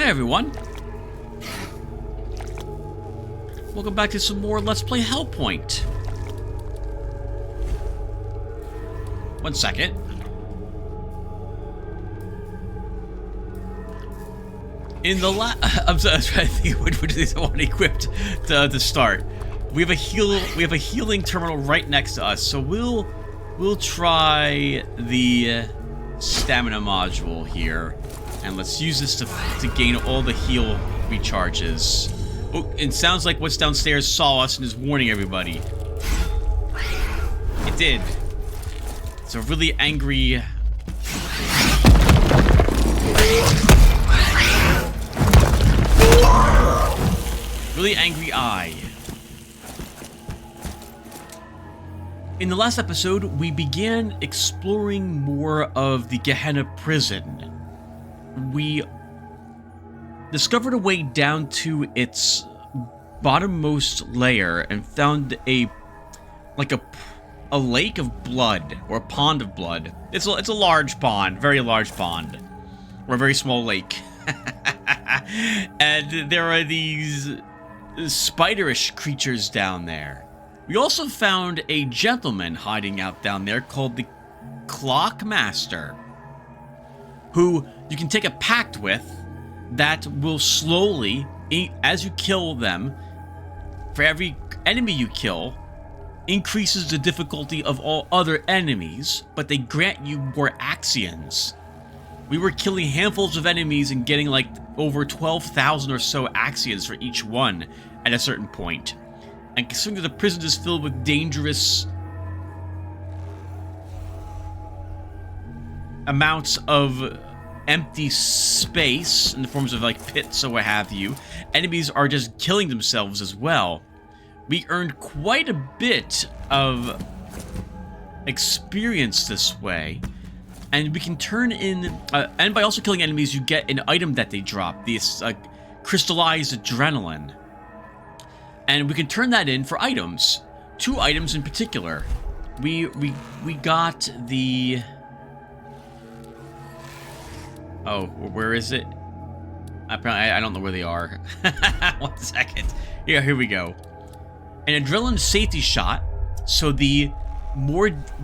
Hi everyone! Welcome back to some more Let's Play Hellpoint. One second. In the I'm trying to think which of these I want equipped to start. We have a healing terminal right next to us, so we'll try the stamina module here, and let's use this to gain all the heal recharges. Oh, it sounds like what's downstairs saw us and is warning everybody. It did. It's a really angry. Really angry eye. In the last episode, we began exploring more of the Gehenna prison. We discovered a way down to its bottommost layer and found a lake of blood, or a pond of blood. It's a large pond, very large pond, or a very small lake. And there are these spiderish creatures down there. We also found a gentleman hiding out down there called the Clockmaster, who you can take a pact with that will slowly, as you kill them, for every enemy you kill, increases the difficulty of all other enemies, but they grant you more Axions. We were killing handfuls of enemies and getting like over 12,000 or so Axions for each one at a certain point. And considering that the prison is filled with dangerous amounts of empty space in the forms of like pits or what have you, enemies are just killing themselves as well. We earned quite a bit of experience this way, and we can turn in and by also killing enemies you get an item that they drop, this crystallized adrenaline, and we can turn that in for items. 2 items in particular. We got the where is it? I don't know where they are. 1 second. Yeah, here we go. An adrenaline safety shot, so the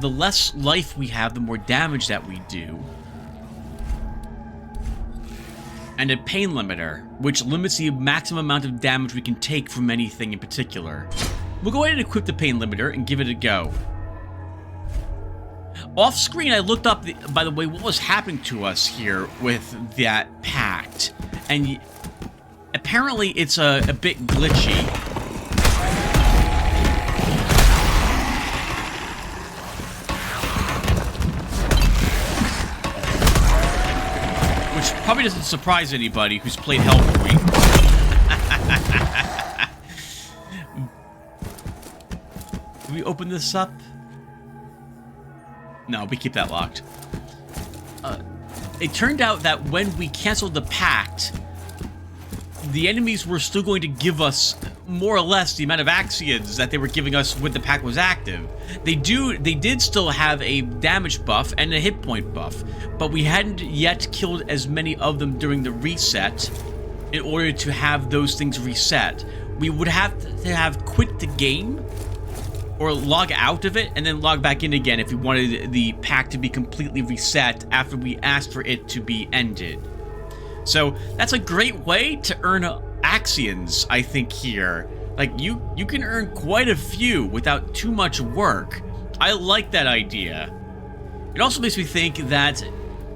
less life we have, the more damage that we do. And a pain limiter, which limits the maximum amount of damage we can take from anything in particular. We'll go ahead and equip the pain limiter and give it a go. Off screen, I looked up, by the way, what was happening to us here with that pact. And apparently it's a bit glitchy. Which probably doesn't surprise anybody who's played Hellpoint. Can we open this up? No, we keep that locked. It turned out that when we canceled the pact, the enemies were still going to give us more or less the amount of Axions that they were giving us when the pact was active. They did still have a damage buff and a hit point buff, but we hadn't yet killed as many of them during the reset in order to have those things reset. We would have to have quit the game or log out of it and then log back in again if we wanted the pack to be completely reset after we asked for it to be ended. So that's a great way to earn Axions, I think, here. Like, you can earn quite a few without too much work. I like that idea. It also makes me think that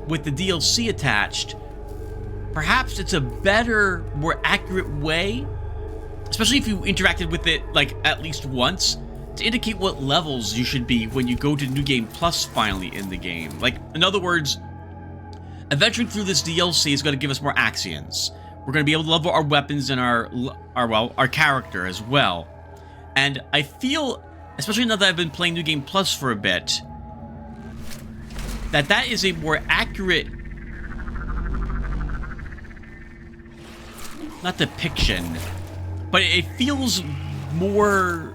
with the DLC attached, perhaps it's a better, more accurate way, especially if you interacted with it like at least once, to indicate what levels you should be when you go to New Game Plus finally in the game. Like, in other words, adventuring through this DLC is going to give us more Axions. We're going to be able to level our weapons and our character as well. And I feel, especially now that I've been playing New Game Plus for a bit, that is a more accurate, not depiction, but it feels more,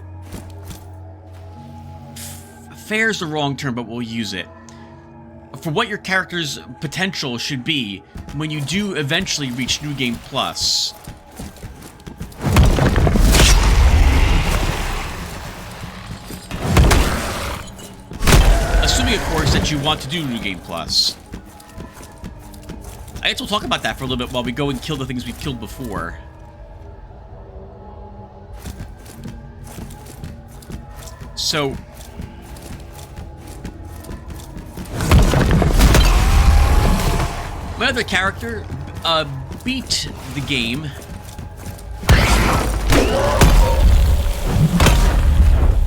fair is the wrong term, but we'll use it. for what your character's potential should be when you do eventually reach New Game Plus. Assuming, of course, that you want to do New Game Plus. I guess we'll talk about that for a little bit while we go and kill the things we've killed before. So... my other character beat the game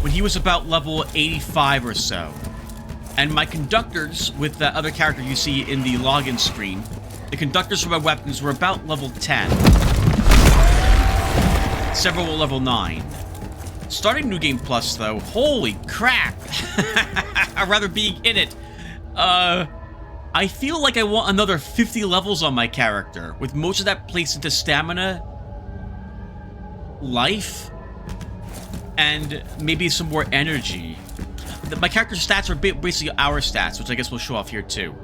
when he was about level 85 or so. And my conductors, with that other character you see in the login screen, the conductors for my weapons were about level 10. Several were level 9. Starting New Game Plus, though, holy crap! I'd rather be in it. I feel like I want another 50 levels on my character, with most of that placed into stamina, life, and maybe some more energy. My character's stats are basically our stats, which I guess we'll show off here too.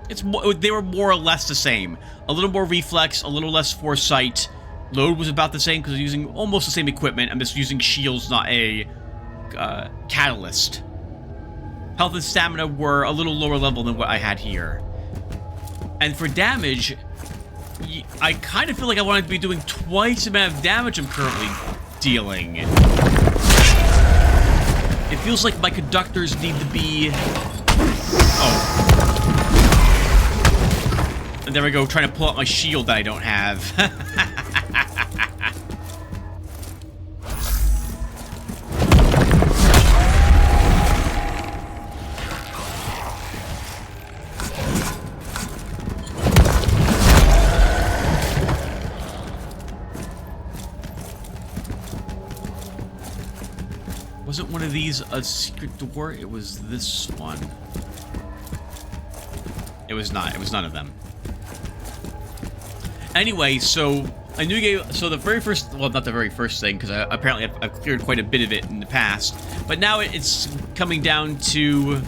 They were more or less the same. A little more reflex, a little less foresight. Load was about the same because I'm using almost the same equipment. I'm just using shields, not a catalyst. Health and stamina were a little lower level than what I had here. And for damage, I kind of feel like I wanted to be doing twice the amount of damage I'm currently dealing. It feels like my conductors need to be... oh. And there we go, trying to pull out my shield that I don't have. Wasn't one of these a secret door? It was this one. It was not. It was none of them. Anyway, so a new game. So the very first, well, not the very first thing, because apparently I've cleared quite a bit of it in the past. But now it's coming down to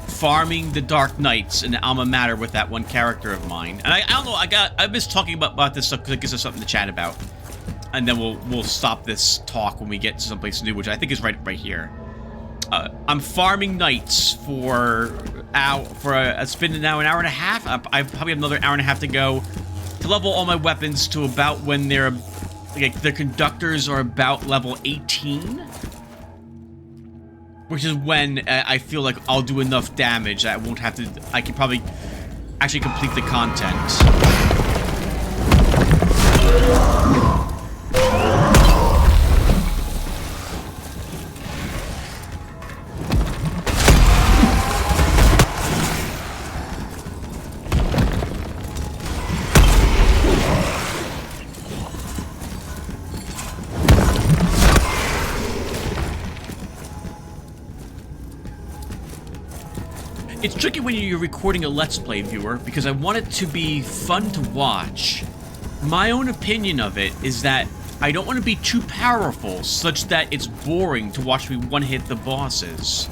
farming the Dark Knights in the Alma Mater with that one character of mine. And I don't know. I miss talking about this stuff because it gives us something to chat about. And then we'll stop this talk when we get to someplace new, which I think is right here. I'm farming knights for it's been now an hour and a half. I probably have another hour and a half to go to level all my weapons to about when they're like the conductors are about level 18, which is when I feel like I'll do enough damage that I won't have to. I can probably actually complete the content. It's tricky when you're recording a Let's Play, viewer, because I want it to be fun to watch. My own opinion of it is that I don't want to be too powerful, such that it's boring to watch me one-hit the bosses.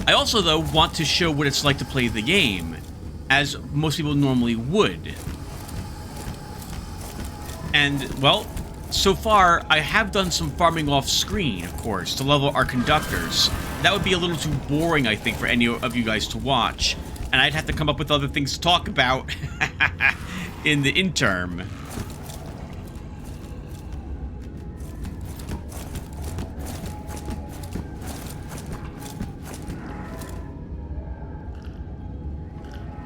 I also, though, want to show what it's like to play the game, as most people normally would. And, well, so far, I have done some farming off-screen, of course, to level our conductors. That would be a little too boring, I think, for any of you guys to watch. And I'd have to come up with other things to talk about in the interim.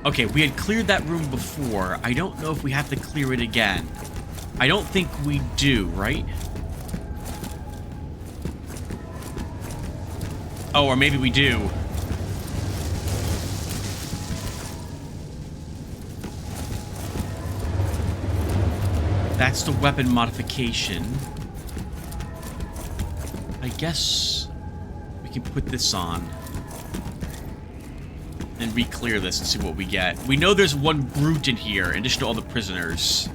Okay, we had cleared that room before. I don't know if we have to clear it again. I don't think we do, right? Oh, or maybe we do. That's the weapon modification. I guess we can put this on and re-clear this and see what we get. We know there's one brute in here, in addition to all the prisoners.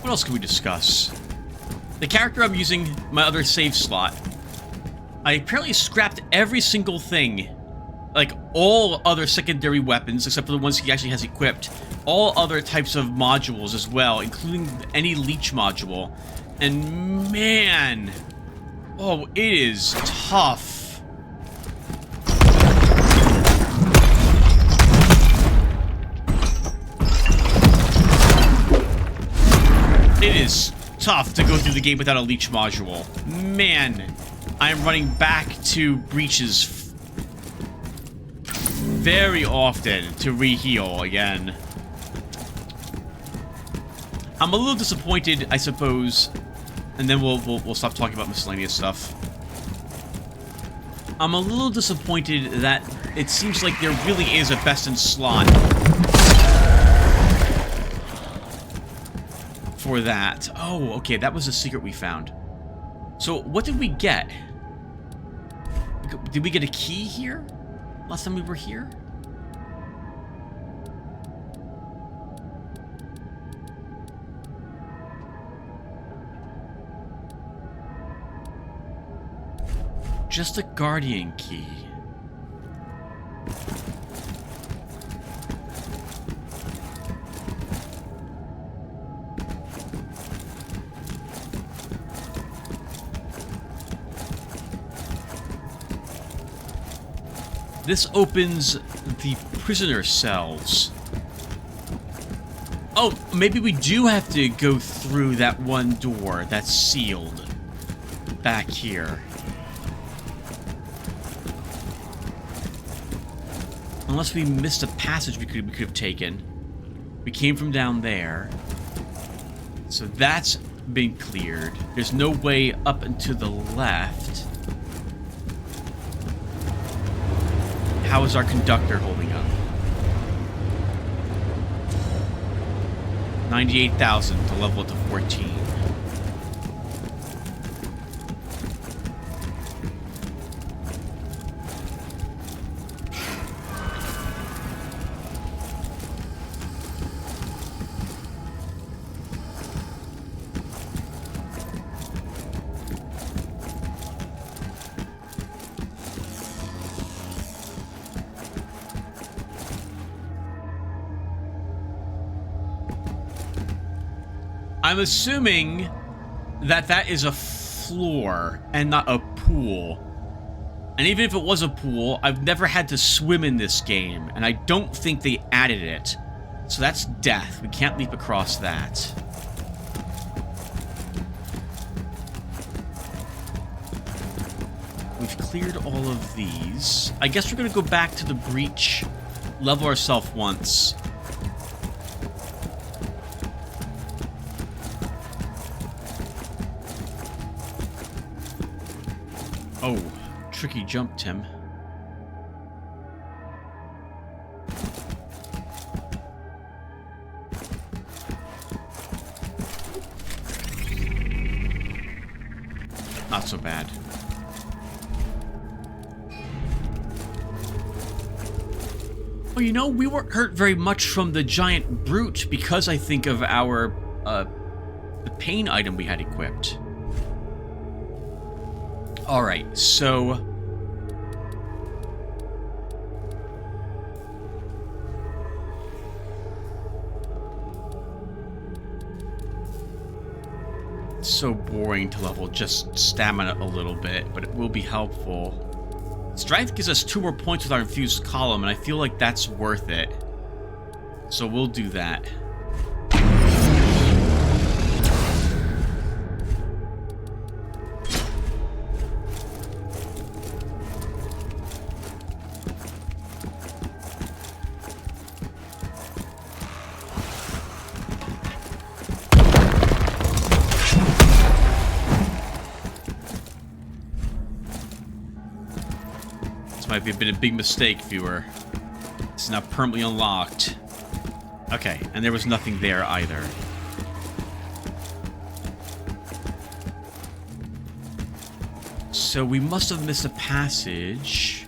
What else can we discuss? The character I'm using, my other save slot. I apparently scrapped every single thing. Like, all other secondary weapons, except for the ones he actually has equipped. All other types of modules as well, including any leech module. And man... oh, it is tough. It is tough to go through the game without a leech module. Man, I'm running back to breaches very often to re-heal again. I'm a little disappointed, I suppose, and then we'll stop talking about miscellaneous stuff. I'm a little disappointed that it seems like there really is a best in slot for that. Oh, okay, that was a secret we found. So, what did we get? Did we get a key here? Last time we were here? Just a guardian key. This opens the prisoner cells. Oh, maybe we do have to go through that one door that's sealed back here. Unless we missed a passage we could have taken. We came from down there. So that's been cleared. There's no way up and to the left. How is our conductor holding up? 98,000 to level it to 14. I'm assuming that that is a floor and not a pool. And even if it was a pool, I've never had to swim in this game, and I don't think they added it. So that's death. We can't leap across that. We've cleared all of these. I guess we're going to go back to the breach, level ourselves once. Oh, tricky jump, Tim. Not so bad. Well, you know, we weren't hurt very much from the giant brute because I think of our, the pain item we had equipped. Alright, so... it's so boring to level just stamina a little bit, but it will be helpful. Strength gives us 2 more points with our infused column, and I feel like that's worth it. So we'll do that. Might have been a big mistake, viewer. It's now permanently unlocked. Okay, and there was nothing there either. So we must have missed a passage.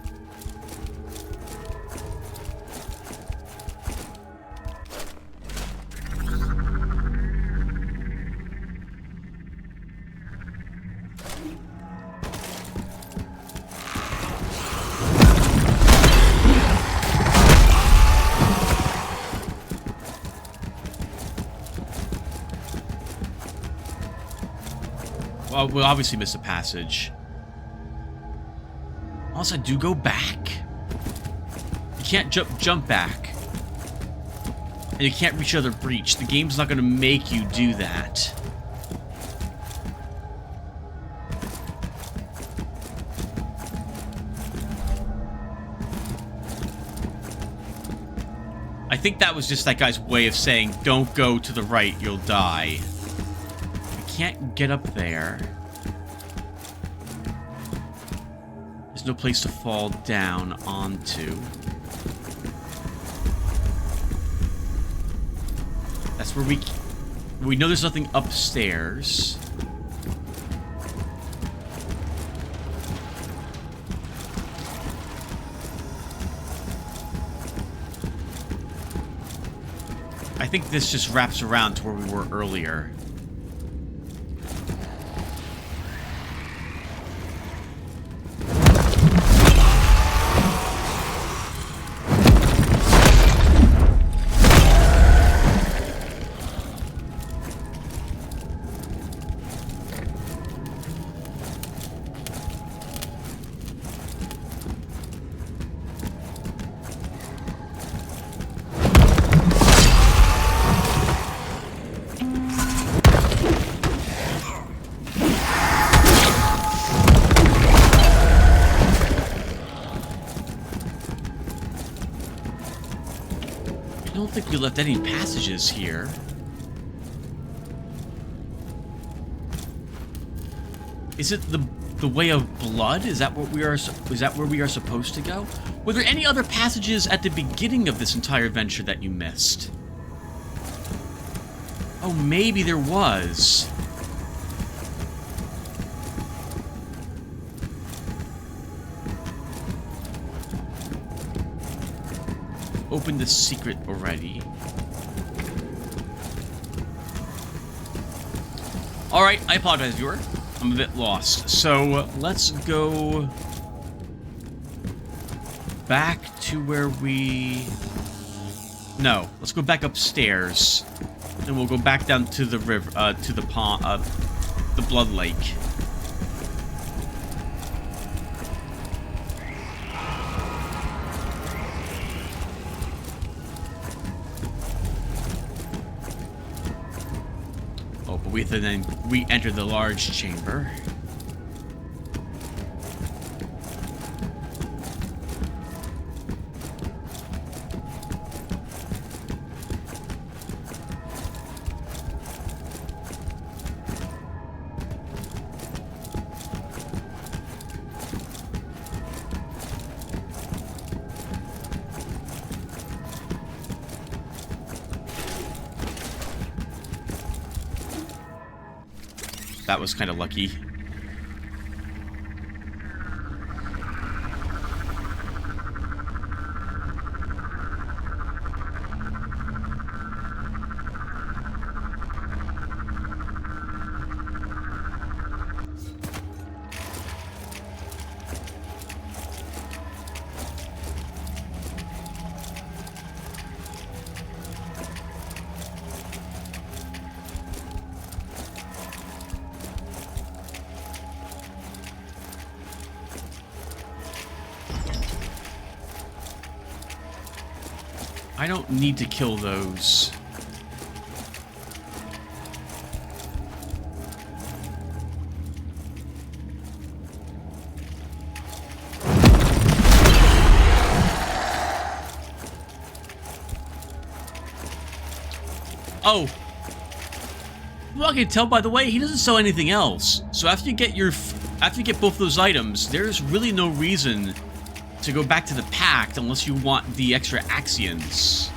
we'll obviously miss a passage. Also, I do go back. You can't jump back. And you can't reach another breach. The game's not going to make you do that. I think that was just that guy's way of saying, don't go to the right, you'll die. I can't get up there. There's no place to fall down onto. That's where we know there's nothing upstairs. I think this just wraps around to where we were earlier. I don't think we left any passages here. Is it the way of blood? Is that what we are? Is that where we are supposed to go? Were there any other passages at the beginning of this entire adventure that you missed? Oh, maybe there was. Opened the secret already. Alright, I apologize, viewer. I'm a bit lost. So, let's go back to where we... No, let's go back upstairs. And we'll go back down to the river, to the pond, the Blood Lake. And then we enter the large chamber. That was kind of lucky. I don't need to kill those. Oh. Well, I can tell by the way, he doesn't sell anything else. So after you get both those items, there's really no reason to go back to the Pact unless you want the extra Axions.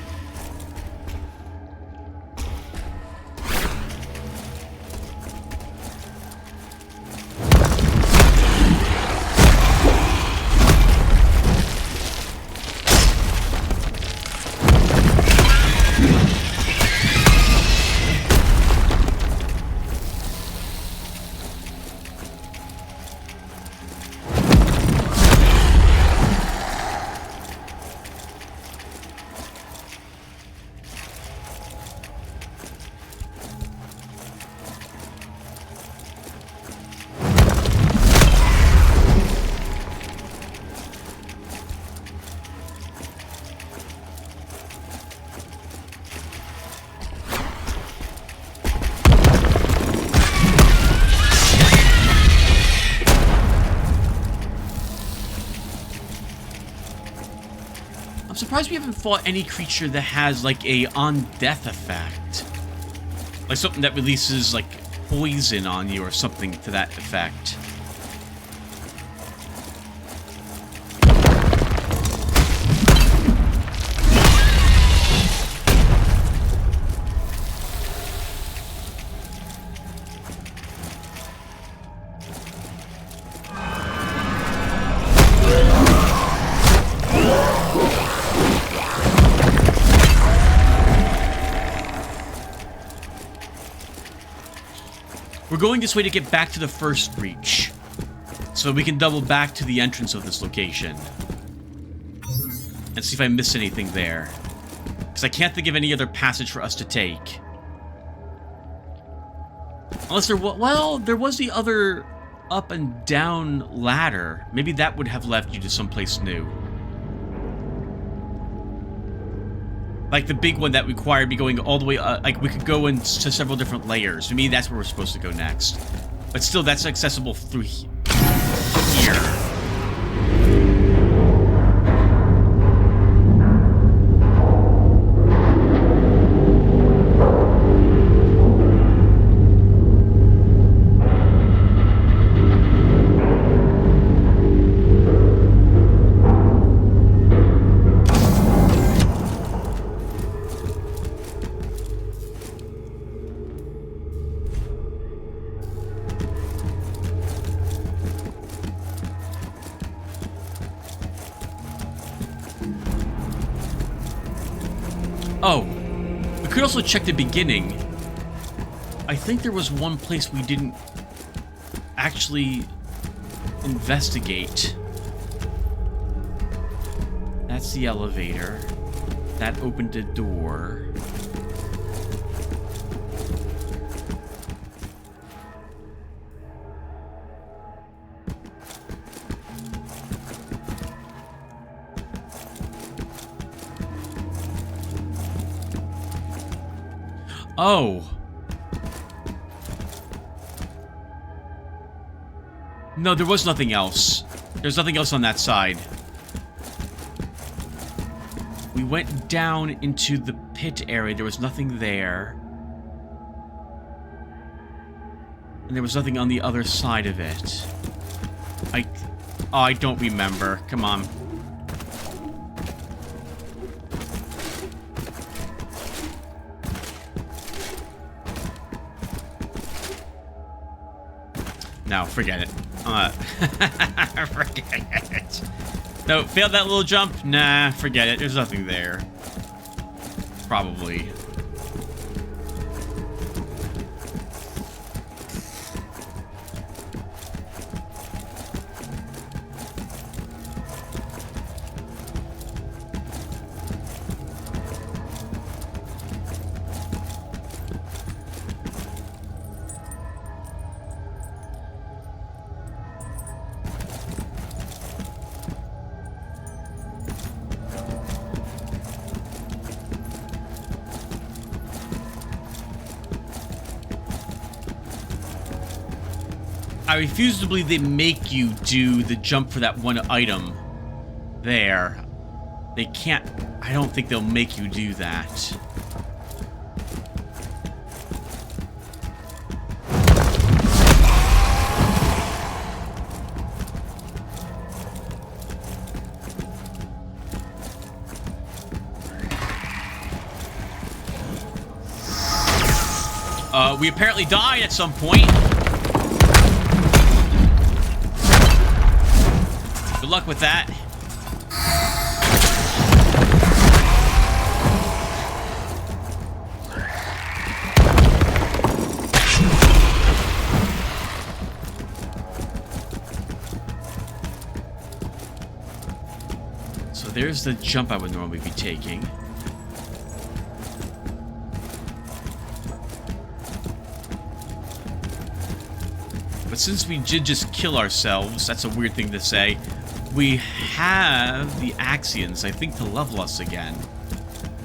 I'm surprised we haven't fought any creature that has, like, a on-death effect. Like, something that releases, like, poison on you or something to that effect. We're going this way to get back to the first breach, so we can double back to the entrance of this location and see if I missed anything there, because I can't think of any other passage for us to take. Unless there was, well, there was the other up and down ladder. Maybe that would have left you to someplace new. Like the big one that required me going all the way, like we could go into several different layers. For me, that's where we're supposed to go next. But still, that's accessible through here. Oh, we could also check the beginning. I think there was one place we didn't actually investigate. That's the elevator. That opened a door. Oh. No, there was nothing else. There's nothing else on that side. We went down into the pit area. There was nothing there. And there was nothing on the other side of it. I don't remember. Come on. No, forget it. Forget it. No, failed that little jump? Nah, forget it. There's nothing there. Probably. I refuse to believe they make you do the jump for that one item there. They can't... I don't think they'll make you do that. We apparently died at some point. Good luck with that. So there's the jump I would normally be taking. But since we did just kill ourselves, that's a weird thing to say, we have the Axions, I think, to level us again.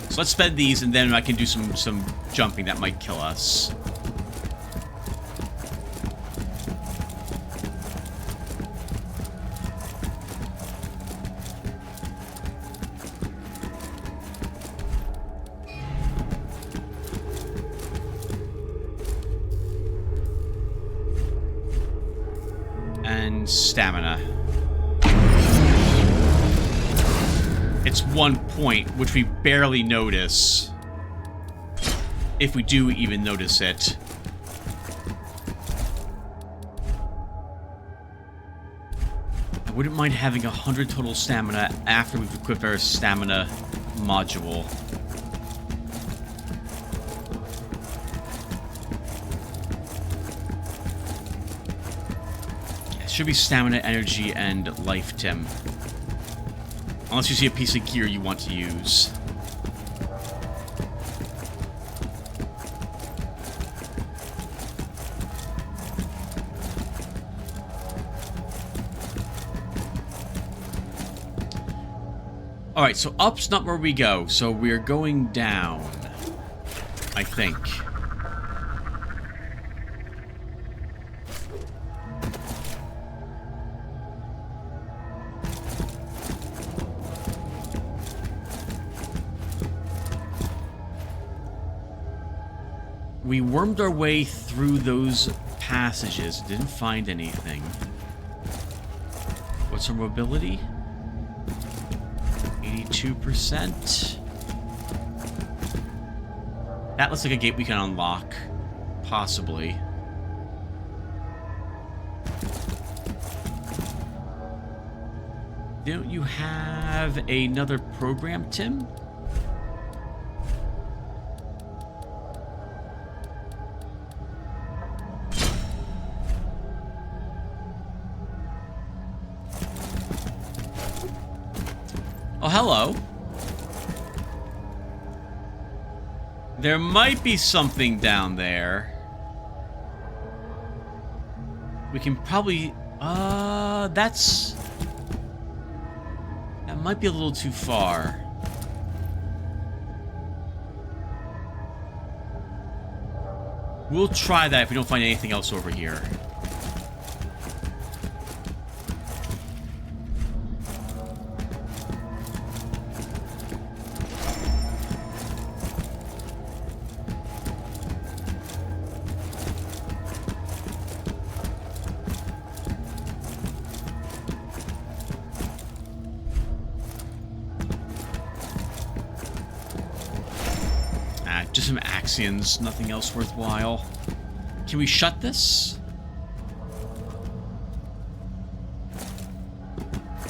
So let's spend these, and then I can do some jumping that might kill us. And stamina. It's 1 point, which we barely notice. If we do even notice it. I wouldn't mind having 100 total stamina after we've equipped our stamina module. It should be stamina, energy, and life, Tim. Unless you see a piece of gear you want to use. Alright, so up's not where we go, so we're going down, I think. We wormed our way through those passages, didn't find anything. What's our mobility? 82%. That looks like a gate we can unlock. Possibly. Don't you have another program, Tim? Oh, hello. There might be something down there. We can probably... that might be a little too far. We'll try that if we don't find anything else over here. Just some Axions, nothing else worthwhile. Can we shut this?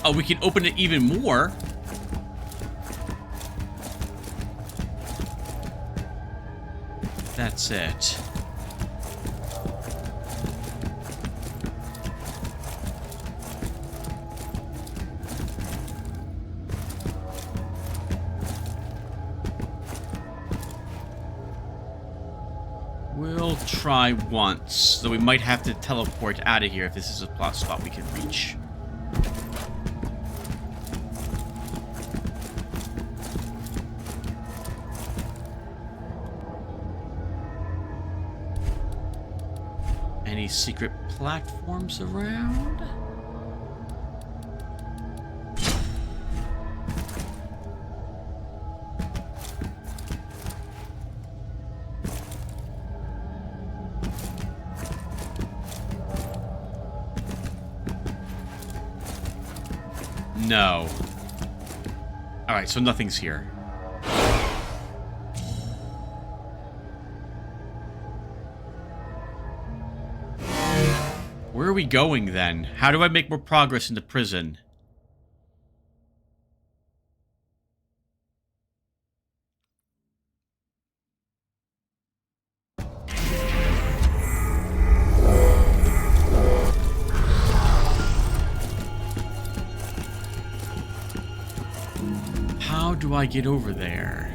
Oh, we can open it even more. That's it. We'll try once, though we might have to teleport out of here if this is a plot spot we can reach. Any secret platforms around? No. Alright, so nothing's here. Where are we going, then? How do I make more progress into prison? How do I get over there?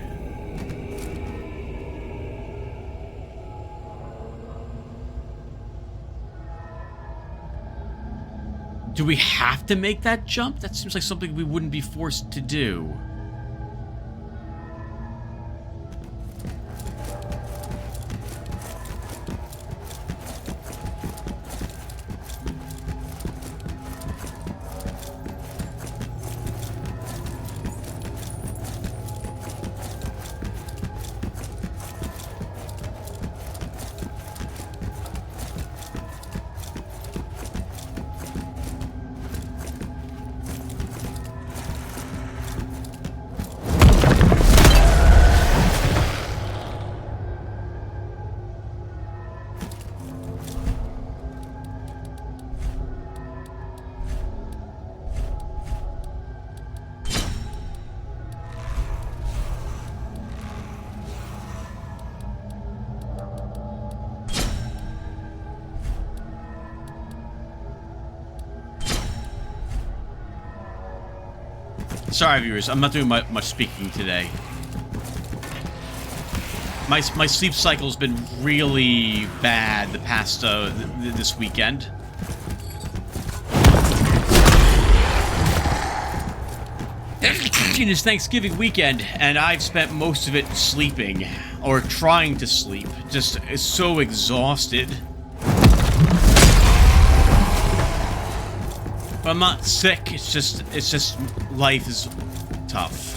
Do we have to make that jump? That seems like something we wouldn't be forced to do. Sorry, viewers. I'm not doing much speaking today. My sleep cycle's been really bad the past this weekend. It's Thanksgiving weekend, and I've spent most of it sleeping or trying to sleep. Just so exhausted. But I'm not sick. It's just life is tough.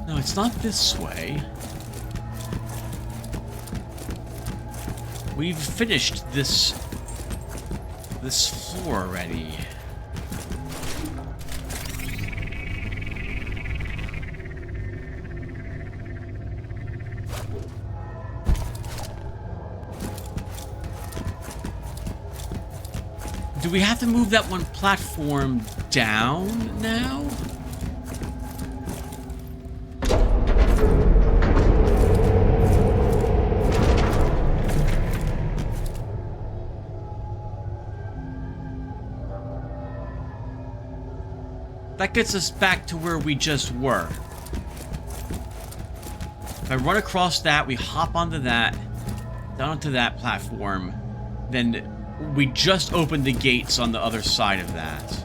No, it's not this way. We've finished this floor already. Do we have to move that one platform down now? That gets us back to where we just were. If I run across that, we hop onto that, down onto that platform, then we just opened the gates on the other side of that.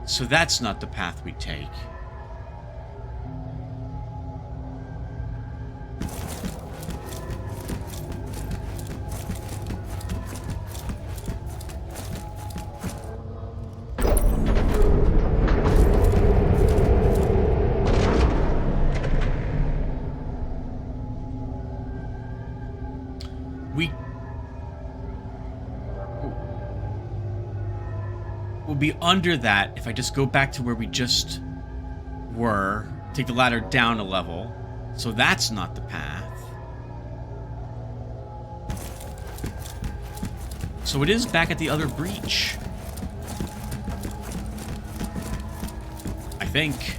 So that's not the path we take. We'll be under that if I just go back to where we just were. Take the ladder down a level. So that's not the path. So it is back at the other breach. I think.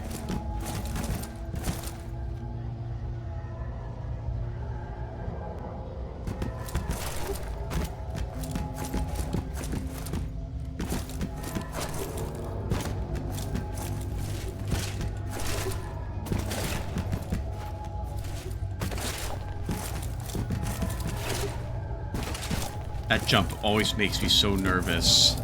That jump always makes me so nervous.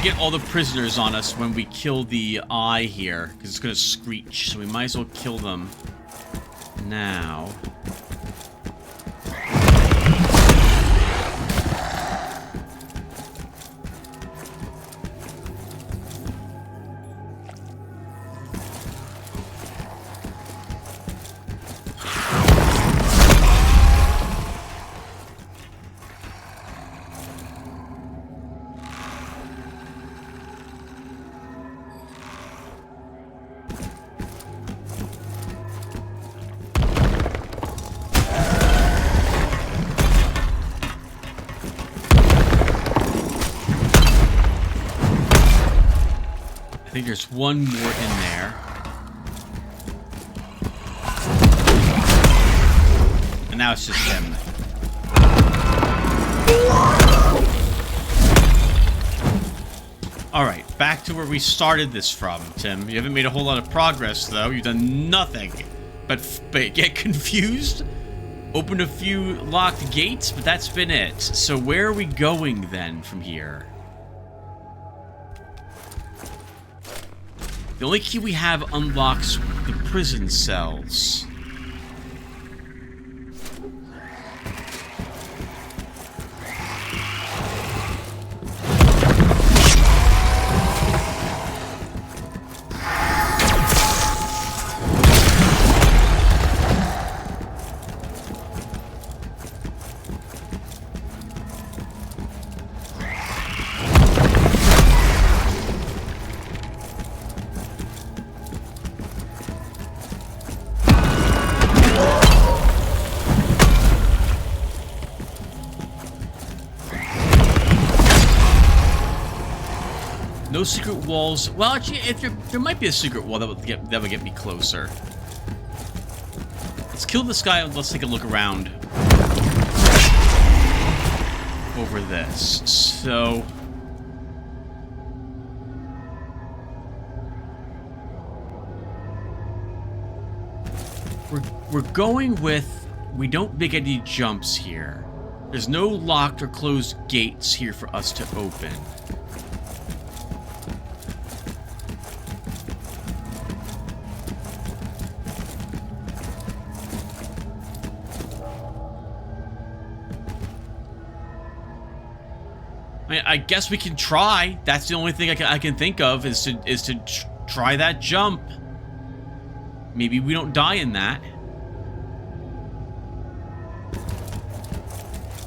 Get all the prisoners on us when we kill the eye here, because it's going to screech, so we might as well kill them now. I think there's one more in there. And now it's just him. Alright, back to where we started this from, Tim. You haven't made a whole lot of progress, though. You've done nothing but get confused, open a few locked gates, but that's been it. So where are we going, then, from here? The only key we have unlocks the prison cells. No secret walls. Well, actually, if there might be a secret wall that would get me closer. Let's kill this guy and let's take a look around over this. So we're going with, we don't make any jumps here. There's no locked or closed gates here for us to open. I mean, I guess we can try. That's the only thing I can think of is to try that jump. Maybe we don't die in that.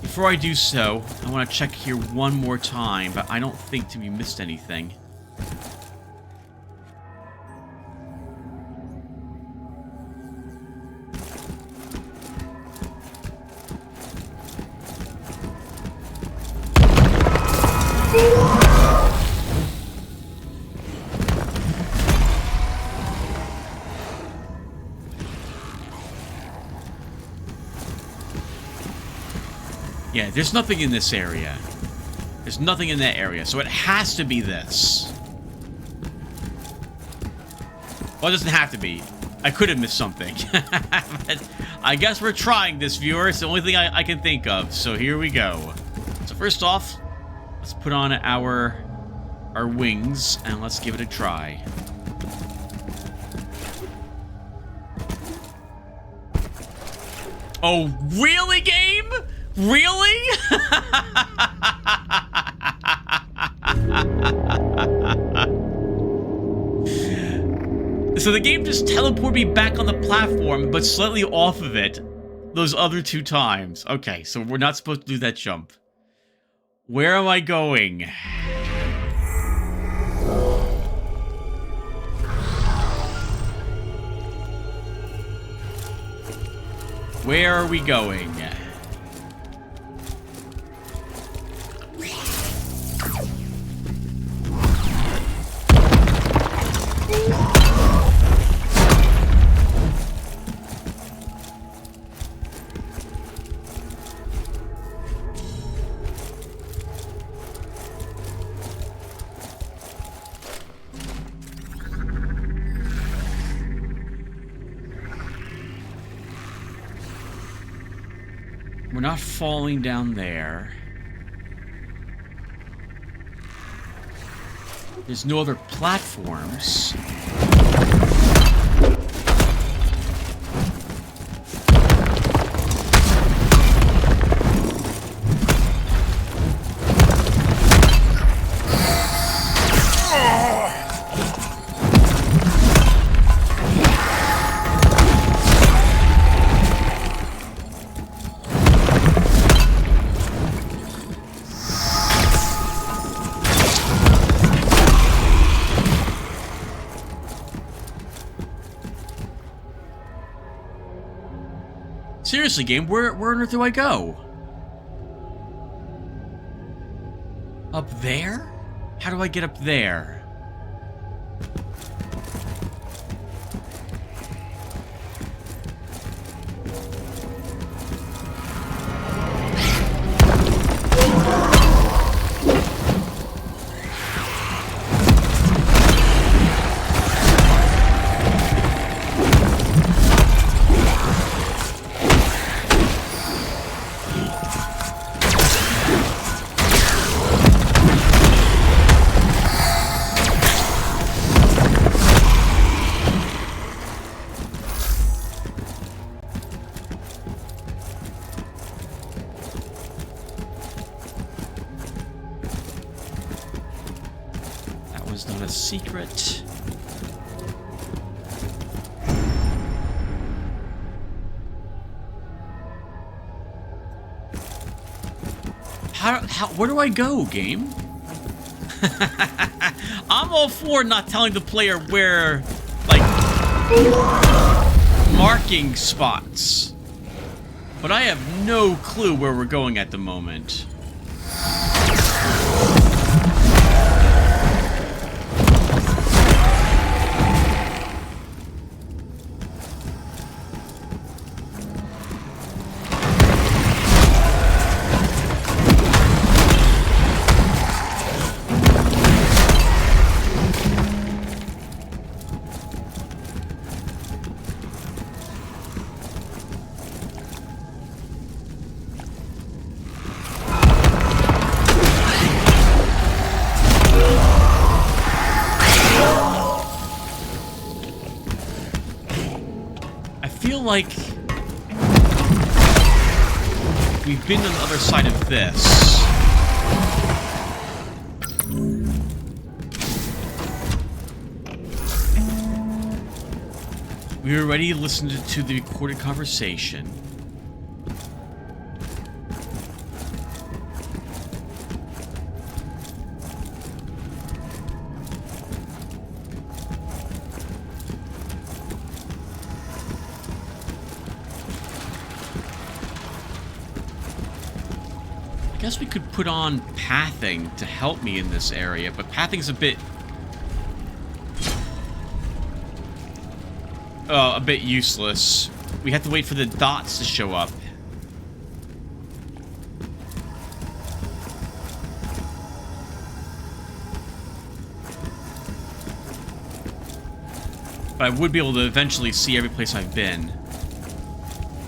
Before I do so, I want to check here one more time, but I don't think we missed anything. Yeah, there's nothing in this area. There's nothing in that area, so it has to be this. Well, it doesn't have to be. I could have missed something. But I guess we're trying this, viewer. It's the only thing I can think of, so here we go. So first off, let's put on our wings, and let's give it a try. Oh, really, game? Really? So the game just teleported me back on the platform, but slightly off of it those other 2 times. Okay, so we're not supposed to do that jump. Where am I going? Where are we going? We're not falling down there. There's no other platforms. Seriously, game, where on earth do I go? Up there? How do I get up there? Was not a secret. Where do I go, game? I'm all for not telling the player where, like, marking spots. But I have no clue where we're going at the moment. like we've been on the other side of this. We already listened to the recorded conversation. I guess we could put on pathing to help me in this area, but pathing's a bit useless. We have to wait for the dots to show up. But I would be able to eventually see every place I've been.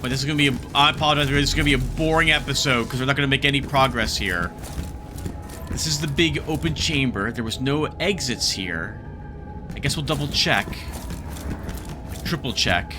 But this is going to be I apologize, this is going to be a boring episode because we're not going to make any progress here. This is the big open chamber. There was no exits here. I guess we'll double check. Triple check.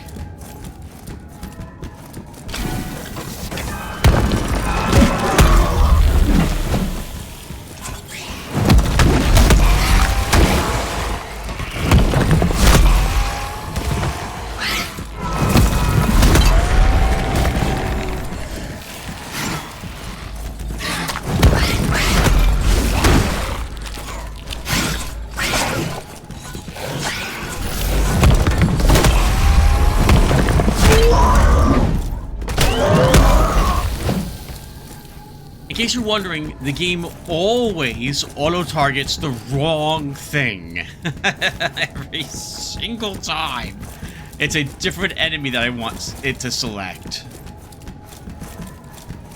In case you're wondering, the game always auto-targets the wrong thing. Every single time. It's a different enemy that I want it to select.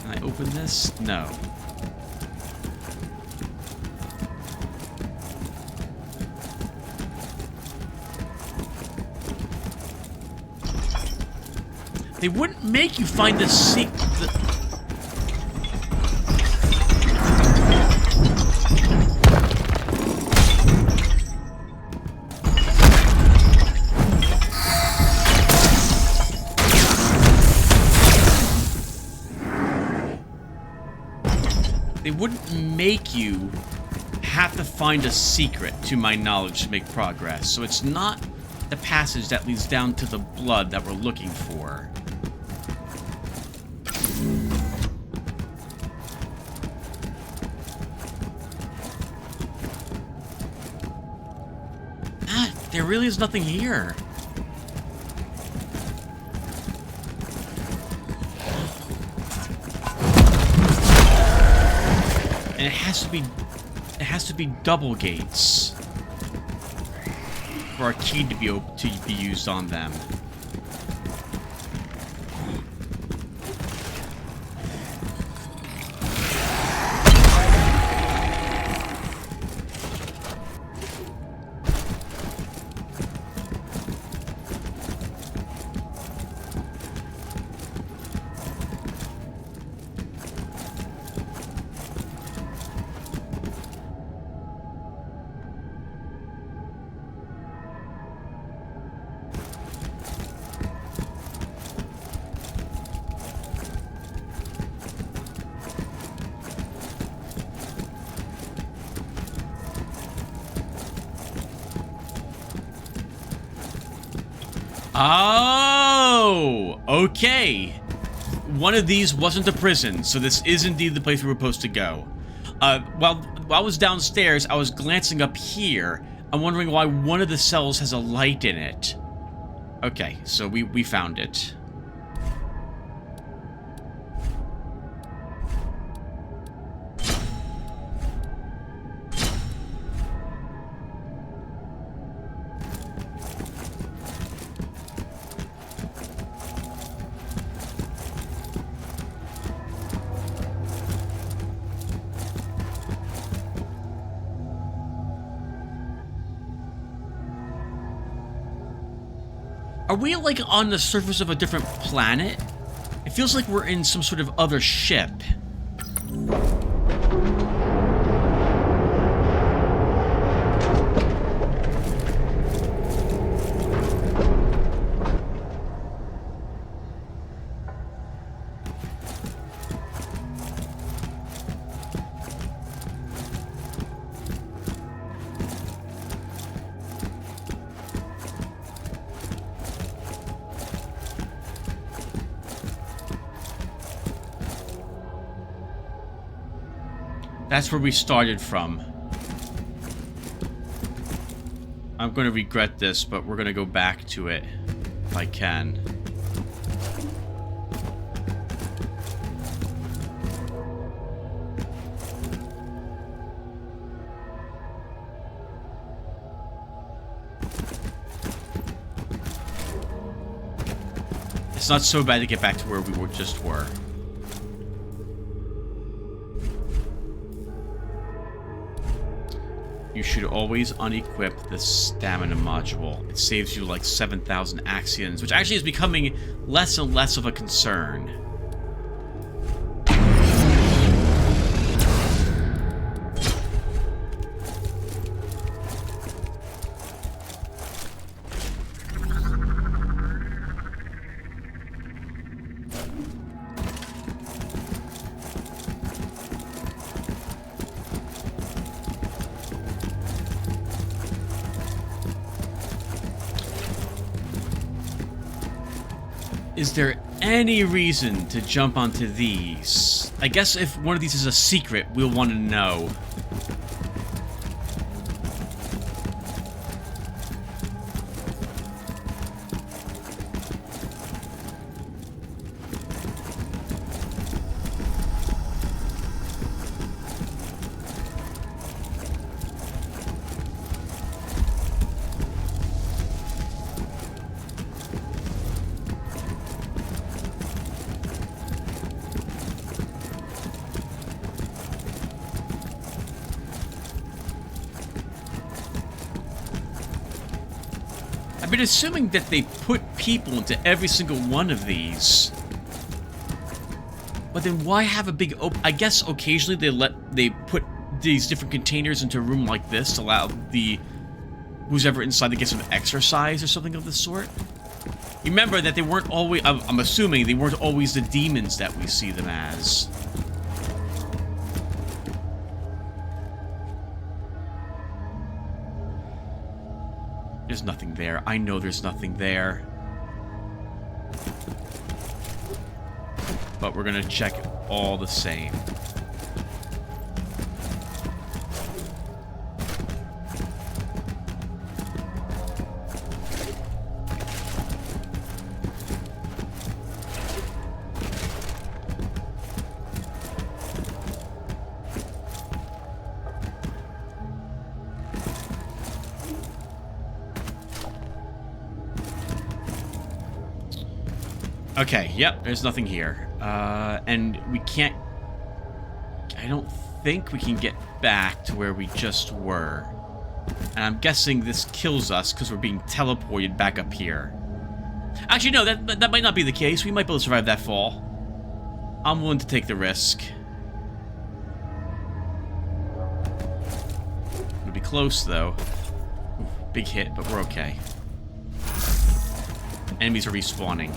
Can I open this? No. They wouldn't make you find the secret. They wouldn't make you have to find a secret, to my knowledge, to make progress. So it's not the passage that leads down to the blood that we're looking for. There really is nothing here. And it has to be double gates for our key to be used on them. Oh, okay. One of these wasn't a prison, so this is indeed the place we were supposed to go. While I was downstairs, I was glancing up here. I'm wondering why one of the cells has a light in it. Okay, so we found it. Are we, like, on the surface of a different planet? It feels like we're in some sort of other ship. That's where we started from. I'm going to regret this, but we're going to go back to it if I can. It's not so bad to get back to where we just were. You should always unequip the stamina module. It saves you like 7,000 Axions, which actually is becoming less and less of a concern. Is there any reason to jump onto these? I guess if one of these is a secret, we'll want to know. I've been assuming that they put people into every single one of these. But then why have a big I guess occasionally they put these different containers into a room like this to allow who's ever inside to get some exercise or something of the sort. Remember that they weren't always, I'm assuming they weren't always the demons that we see them as. There's nothing there. I know there's nothing there. But we're gonna check it all the same. Okay, yep, there's nothing here. And we can't... I don't think we can get back to where we just were. And I'm guessing this kills us because we're being teleported back up here. Actually, no, that might not be the case. We might be able to survive that fall. I'm willing to take the risk. It'll be close, though. Ooh, big hit, but we're okay. Enemies are respawning.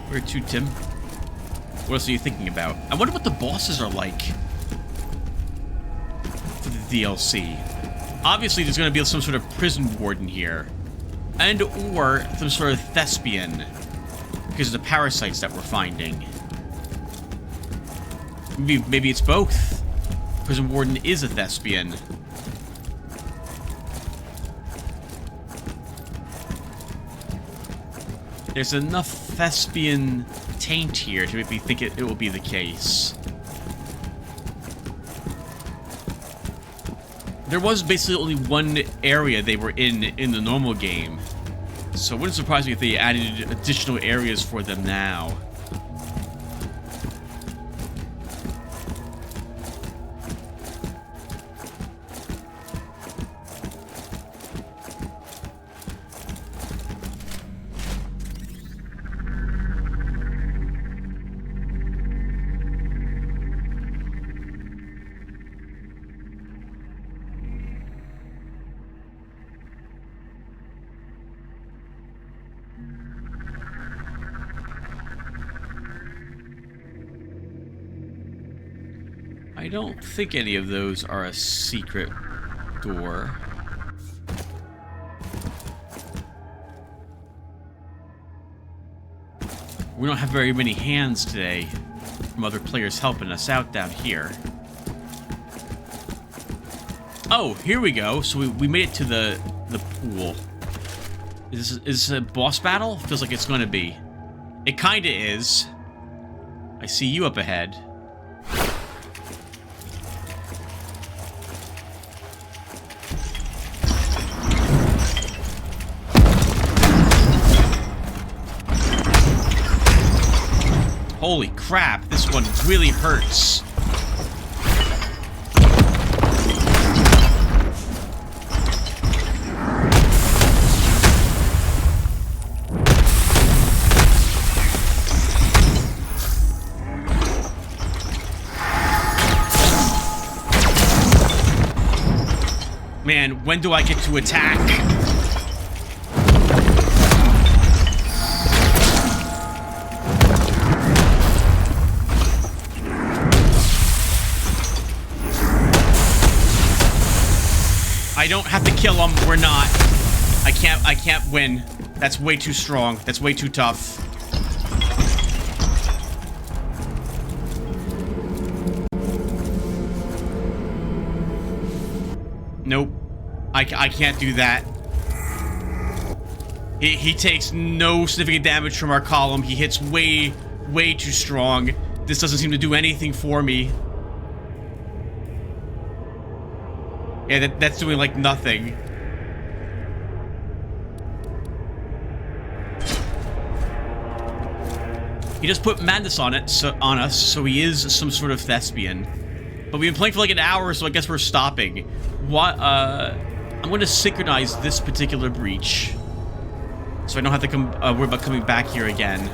Where to, Tim? What else are you thinking about? I wonder what the bosses are like for the DLC. Obviously, there's going to be some sort of prison warden here. And or some sort of thespian. Because of the parasites that we're finding. Maybe it's both. Prison warden is a thespian. There's enough thespian taint here to make me think it will be the case. There was basically only one area they were in the normal game. So it wouldn't surprise me if they added additional areas for them now. I don't think any of those are a secret door. We don't have very many hands today from other players helping us out down here. Oh, here we go. So we made it to the pool. Is this a boss battle? Feels like it's going to be. It kind of is. I see you up ahead. Holy crap, this one really hurts. Man, when do I get to attack? I don't have to kill him. We're not. I can't win. That's way too strong. That's way too tough. Nope. I can't do that. He takes no significant damage from our column. He hits way too strong. This doesn't seem to do anything for me. Yeah, that's doing like nothing. He just put madness on us, so he is some sort of thespian. But we've been playing for like an hour, so I guess we're stopping. What? I'm going to synchronize this particular breach, so I don't have to worry about coming back here again.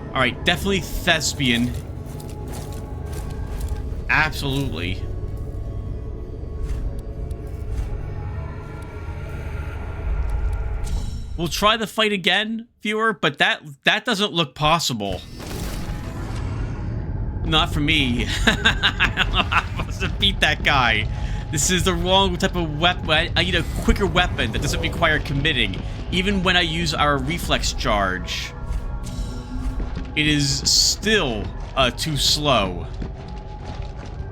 Alright, definitely thespian. Absolutely. We'll try the fight again, viewer, but that doesn't look possible. Not for me. I don't know how I'm supposed to beat that guy. This is the wrong type of weapon. I need a quicker weapon that doesn't require committing, even when I use our reflex charge. It is still too slow.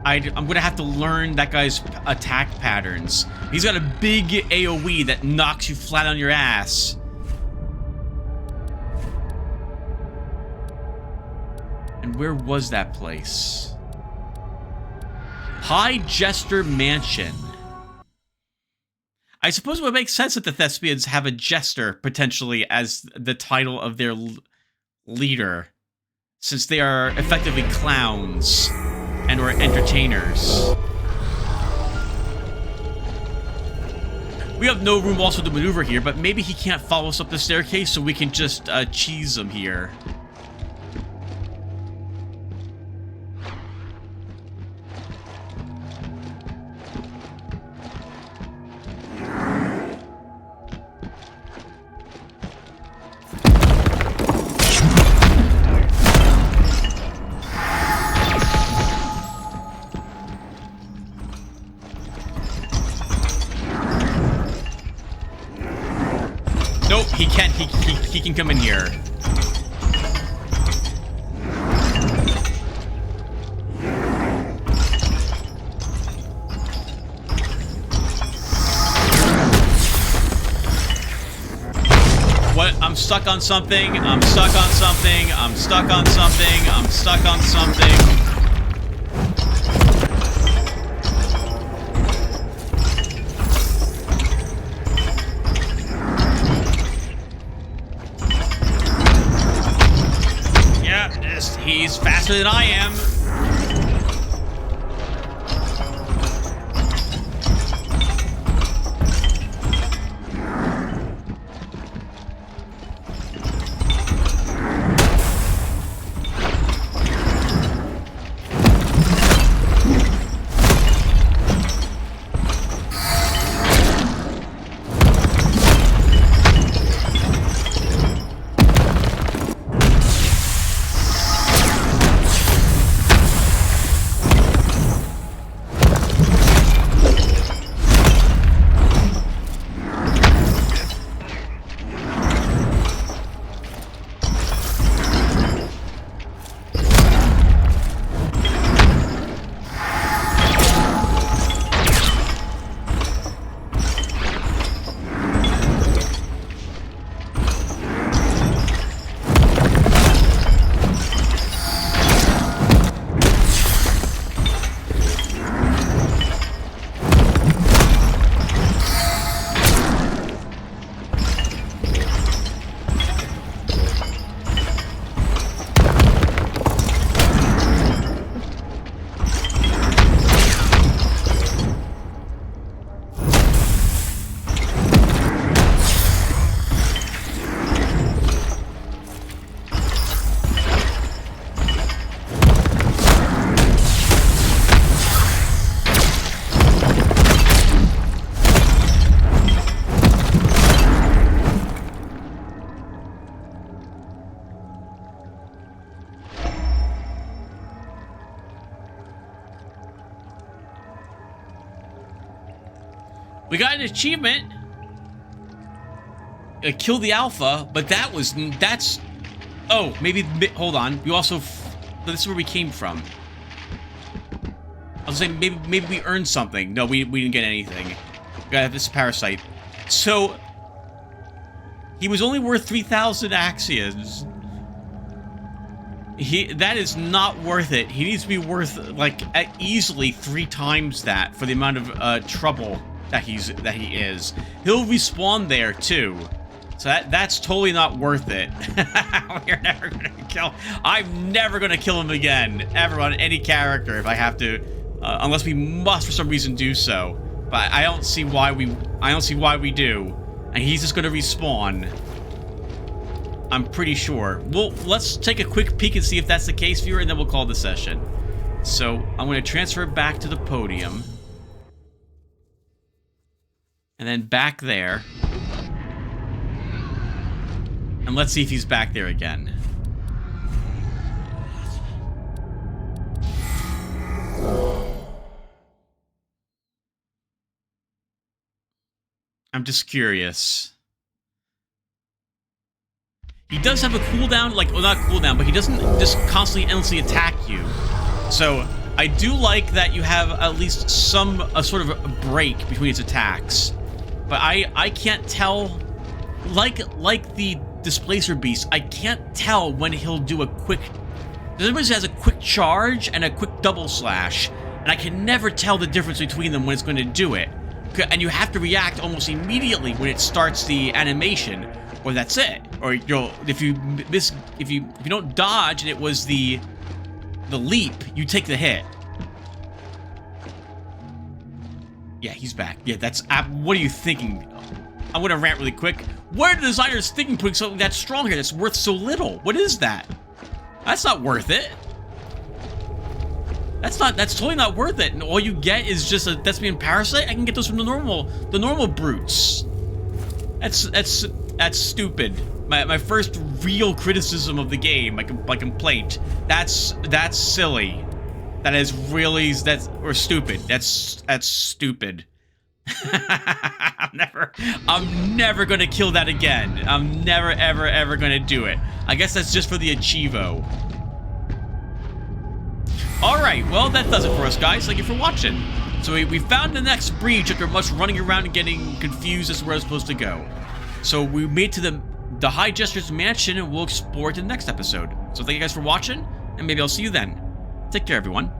I'm gonna have to learn that guy's attack patterns. He's got a big AoE that knocks you flat on your ass. And where was that place? High Jester Mansion. I suppose it would make sense that the Thespians have a Jester, potentially, as the title of their leader, since they are effectively clowns and or entertainers. We have no room also to maneuver here, but maybe he can't follow us up the staircase, so we can just cheese him here. Nope, he can't. He can come in here. What? I'm stuck on something. I'm stuck on something. I'm stuck on something. I'm stuck on something. He's faster than I am. We got an achievement. Kill the alpha, but that's... Oh, maybe... Hold on. We also... This is where we came from. I was saying maybe we earned something. No, we didn't get anything. We got this parasite. So... He was only worth 3,000 Axions. That is not worth it. He needs to be worth, like, easily 3 times that for the amount of trouble that he is. He'll respawn there, too. So that's totally not worth it. We're never gonna kill... I'm never gonna kill him again, ever, on any character if I have to, unless we must for some reason do so. But I don't see why we do. And he's just gonna respawn. I'm pretty sure. Well, let's take a quick peek and see if that's the case, viewer, and then we'll call the session. So, I'm gonna transfer back to the podium. And then back there. And let's see if he's back there again. I'm just curious. He does have a cooldown, like, well, not cooldown, but he doesn't just constantly endlessly attack you. So, I do like that you have at least some sort of a break between his attacks. But I can't tell, like the Displacer Beast, I can't tell when he'll do a quick... Everybody has a quick charge and a quick double slash, and I can never tell the difference between them when it's going to do it. And you have to react almost immediately when it starts the animation, or that's it. Or if you don't dodge and it was the leap, you take the hit. Yeah, he's back. Yeah, that's... what are you thinking? I'm gonna rant really quick. What are the designers thinking putting something that strong here that's worth so little? What is that? That's not worth it. That's totally not worth it. And all you get is just a Thespian Parasite? I can get those from the normal brutes. That's stupid. My first real criticism of the game, my complaint. That's silly. That is really, or stupid. That's stupid. I'm never gonna kill that again. I'm never, ever gonna do it. I guess that's just for the Achievo. Alright, well, that does it for us, guys. Thank you for watching. So we found the next breach after much running around and getting confused as to where I was supposed to go. So we made to the High Jester's mansion, and we'll explore it in the next episode. So thank you guys for watching, and maybe I'll see you then. Take care, everyone.